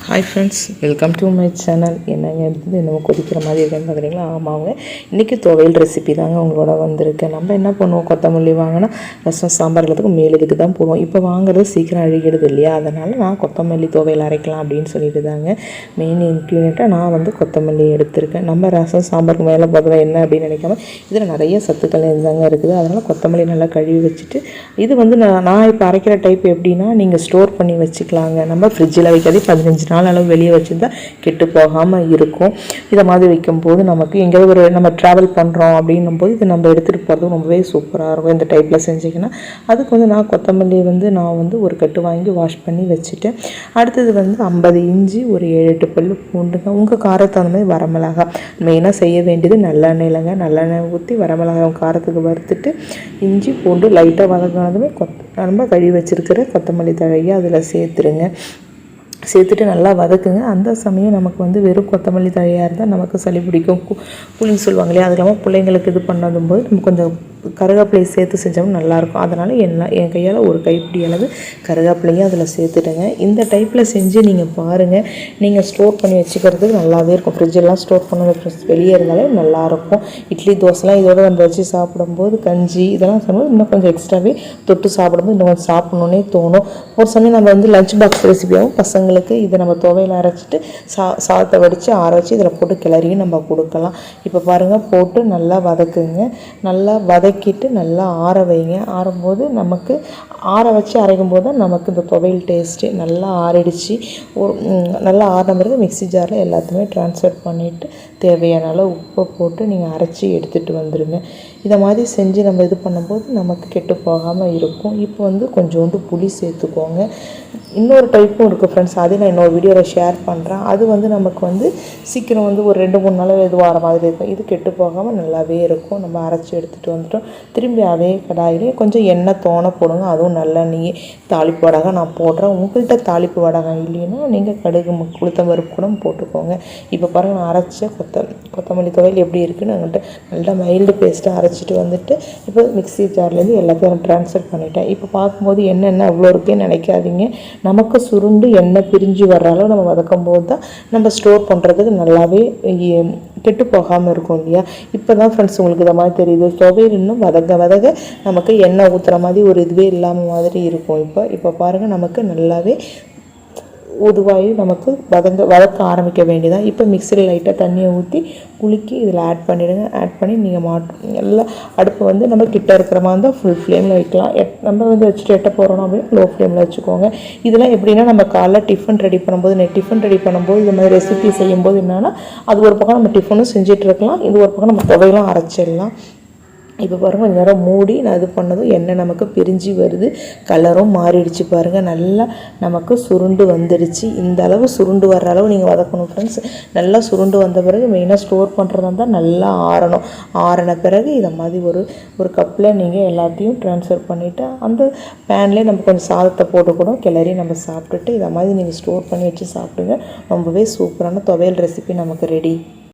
Hi friends, welcome to my channel. என்னங்க எடுத்தது என்னமோ கொதிக்கிற மாதிரி இருக்குன்னு பார்க்குறீங்களா? ஆமாங்க, இன்றைக்கி துவையல் ரெசிபி தாங்க உங்களோட வந்திருக்கேன். நம்ம என்ன பண்ணுவோம், கொத்தமல்லி வாங்கினா ரசம் சாம்பார் எல்லாத்துக்கும் மேலுக்கு தான் போடுவோம். இப்போ வாங்குறது சீக்கிரம் அழுகிடுது இல்லையா? அதனால் நான் கொத்தமல்லி துவையல் அரைக்கலாம் அப்படின்னு சொல்லிட்டு தாங்க மெயின் இன்க்ரீடியண்ட்டாக நான் வந்து கொத்தமல்லி எடுத்திருக்கேன். நம்ம ரசம் சாம்பாருக்கு மேலே பார்த்தா என்ன அப்படின்னு நினைக்காம இதில் நிறைய சத்துக்கள் இருந்தாங்க இருக்குது. அதனால் கொத்தமல்லி நல்லா கழுவி வச்சுட்டு, இது வந்து நான் இப்போ அரைக்கிற டைப் எப்படின்னா, நீங்கள் ஸ்டோர் பண்ணி வச்சுக்கலாங்க. நம்ம ஃப்ரிட்ஜில் வைக்காதே 15 நாள் அளவு வெளியே வச்சுருந்தா கெட்டு போகாமல் இருக்கும். இதை மாதிரி வைக்கும்போது நமக்கு எங்கேயாவது நம்ம ட்ராவல் பண்ணுறோம் அப்படின்னும் போது இதை நம்ம எடுத்துகிட்டு போகிறது ரொம்பவே சூப்பராக இருக்கும். இந்த டைப்பில் செஞ்சிங்கன்னா அதுக்கு வந்து நான் கொத்தமல்லி நான் வந்து ஒரு கட்டு வாங்கி வாஷ் பண்ணி வச்சுட்டேன். அடுத்தது வந்து 50 இஞ்சி, ஒரு 7-8 பல் பூண்டுங்க. உங்கள் காரத்தை அந்த மாதிரி வரமிளகா மெயினாக செய்ய வேண்டியது நல்லெண்ணெய்லங்க. நல்லெண்ணெய் ஊற்றி வரமிளகாய் காரத்துக்கு வறுத்துட்டு இஞ்சி பூண்டு லைட்டாக வதங்கினதுமே நம்ம கழுவி வச்சுருக்கிற கொத்தமல்லி தழையை அதில் சேர்த்துட்டு நல்லா வதக்குங்க. அந்த சமயம் நமக்கு வந்து வெறும் கொத்தமல்லி தழையாக இருந்தால் நமக்கு சளி பிடிக்கும், புளின்னு சொல்லுவாங்க இல்லையா? அது இல்லாமல் பிள்ளைங்களுக்கு இது பண்ணதும் போது நம்ம கொஞ்சம் கருவேப்பிலையை சேர்த்து செஞ்சோம்னா நல்லாயிருக்கும். அதனால் என் கையால் ஒரு கைப்பிடி அளவு கருவேப்பிலையும் அதில் சேர்த்துட்டுங்க. இந்த டைப்பில் செஞ்சு நீங்கள் பாருங்கள். நீங்கள் ஸ்டோர் பண்ணி வச்சுக்கிறதுக்கு நல்லாவே இருக்கும். ஃப்ரிட்ஜெல்லாம் ஸ்டோர் பண்ண வெளியே இருந்தாலே நல்லாயிருக்கும். இட்லி தோசைலாம் இதோட நம்ம வச்சு சாப்பிடும்போது, கஞ்சி இதெல்லாம் சாப்பிடும்போது இன்னும் கொஞ்சம் எக்ஸ்ட்ராவே தொட்டு சாப்பிடும்போது இன்னும் கொஞ்சம் சாப்பிட்ணுன்னே தோணும். ஒரு சமயம் நம்ம வந்து லஞ்ச் பாக்ஸ் ரெசிபியாகவும் பசங்களுக்கு இதை நம்ம துவையில் அரைச்சிட்டு சாதத்தை வடித்து ஆற வச்சு இதில் போட்டு கிளறியும் நம்ம கொடுக்கலாம். இப்போ பாருங்கள், போட்டு நல்லா வதக்குங்க. நல்லா வதக்கிட்டு நல்லா ஆற வைங்க. ஆறும்போது நமக்கு ஆற வச்சு அரைக்கும் போது தான் நமக்கு இந்த துவையல் டேஸ்ட்டு. நல்லா ஆறிடுச்சு. நல்லா ஆறின பிறகு மிக்ஸி ஜாரில் எல்லாத்தையுமே ட்ரான்ஸ்ஃபர் பண்ணிவிட்டு தேவையான அளவு உப்பை போட்டு நீங்கள் அரைச்சி எடுத்துகிட்டு வந்துடுங்க. இதை மாதிரி செஞ்சு நம்ம இது பண்ணும்போது நமக்கு கெட்டு போகாமல் இருக்கும். இப்போ வந்து கொஞ்சோண்டு புளி சேர்த்துக்கோங்க. இன்னொரு டைப்பும் இருக்குது ஃப்ரெண்ட்ஸ், அதை நான் இன்னொரு வீடியோவில் ஷேர் பண்ணுறேன். அது வந்து நமக்கு வந்து சீக்கிரம் வந்து ஒரு 2-3 நாள் இதுவாகிற மாதிரி இருக்கும். இது கெட்டு போகாமல் நல்லாவே இருக்கும். நம்ம அரைச்சி எடுத்துகிட்டு வந்துட்டோம். திரும்பி அதே கடாயிலே கொஞ்சம் எண்ணெய் போடுங்க. அதுவும் நல்லெண்ணெய் தாளிப்பு வடகம் நான் போடுறேன். உங்கள்கிட்ட தாளிப்பு வடகம் இல்லைன்னா நீங்கள் கடுகு உளுத்தம் பருப்பு கூட போட்டுக்கோங்க. இப்போ பாருங்கள், நான் அரைச்ச கொத்தமல்லி துவையல் எப்படி இருக்குன்னு என்கிட்ட நல்லா மைல்டு பேஸ்ட்டாக அரைச்சிட்டு வந்துட்டு இப்போ மிக்ஸி ஜார்லேருந்து எல்லாத்தையும் ட்ரான்ஸ்ஃபர் பண்ணிட்டேன். இப்போ பார்க்கும்போது எண்ணெய் அவ்வளோ இருக்குன்னு நினைக்காதீங்க. நமக்கு சுருண்டு எண்ணெய் பிரிஞ்சு வர்ற அளவு நம்ம வதக்கும் போது தான் நம்ம ஸ்டோர் பண்ணுறதுக்கு நல்லாவே கெட்டு போகாமல் இருக்கும் இல்லையா? இப்போ தான் ஃப்ரெண்ட்ஸ் உங்களுக்கு இதை மாதிரி தெரியுது. துவையல் இன்னும் வதக நமக்கு எண்ணெய் ஊற்றுற மாதிரி ஒரு இதுவே இல்லாமல் மாதிரி இருக்கும். இப்போ பாருங்கள், நமக்கு நல்லாவே உதுவாகி நமக்கு வதக்க ஆரம்பிக்க வேண்டியதான். இப்போ மிக்சியில் லைட்டாக தண்ணியை ஊற்றி குலுக்கி இதில் ஆட் பண்ணிவிடுங்க. ஆட் பண்ணி நீங்கள் நல்லா அடுப்பு வந்து நம்ம கிட்ட இருக்கிற மாதிரி தான் ஃபுல் ஃப்ளேமில் வைக்கலாம். நம்ம வந்து வச்சுட்டு எட்ட போகிறோம் அப்படின்னு லோ ஃப்ளேமில் வச்சுக்கோங்க. இதெல்லாம் எப்படின்னா, நம்ம காலைல டிஃபன் ரெடி பண்ணும்போது இந்த மாதிரி ரெசிபி செய்யும்போது என்னென்னா, அது ஒரு பக்கம் நம்ம டிஃபனும் செஞ்சுட்டு இருக்கலாம், இது ஒரு பக்கம் நம்ம துவையெல்லாம் அரைச்சிடலாம். இப்போ பாருங்கள், கொஞ்சம் நேரம் மூடி நான் இது பண்ணதும் எண்ணெய் நமக்கு பிரிஞ்சு வருது, கலரும் மாறிடுச்சு பாருங்கள். நல்லா நமக்கு சுருண்டு வந்துடுச்சு. இந்த அளவு சுருண்டு வர்ற அளவு நீங்கள் வதக்கணும் ஃப்ரெண்ட்ஸ். நல்லா சுருண்டு வந்த பிறகு மெயினாக ஸ்டோர் பண்ணுறதா இருந்தால் நல்லா ஆறணும். ஆறின பிறகு இதை மாதிரி ஒரு கப்பில் நீங்கள் எல்லாத்தையும் ட்ரான்ஸ்ஃபர் பண்ணிவிட்டு அந்த பேன்லேயே நம்ம கொஞ்சம் சாதத்தை போட்டு கூட கிளறி நம்ம சாப்பிட்டுட்டு இதை மாதிரி நீங்கள் ஸ்டோர் பண்ணி வச்சு சாப்பிடுங்க. ரொம்பவே சூப்பரான துவையல் ரெசிபி நமக்கு ரெடி.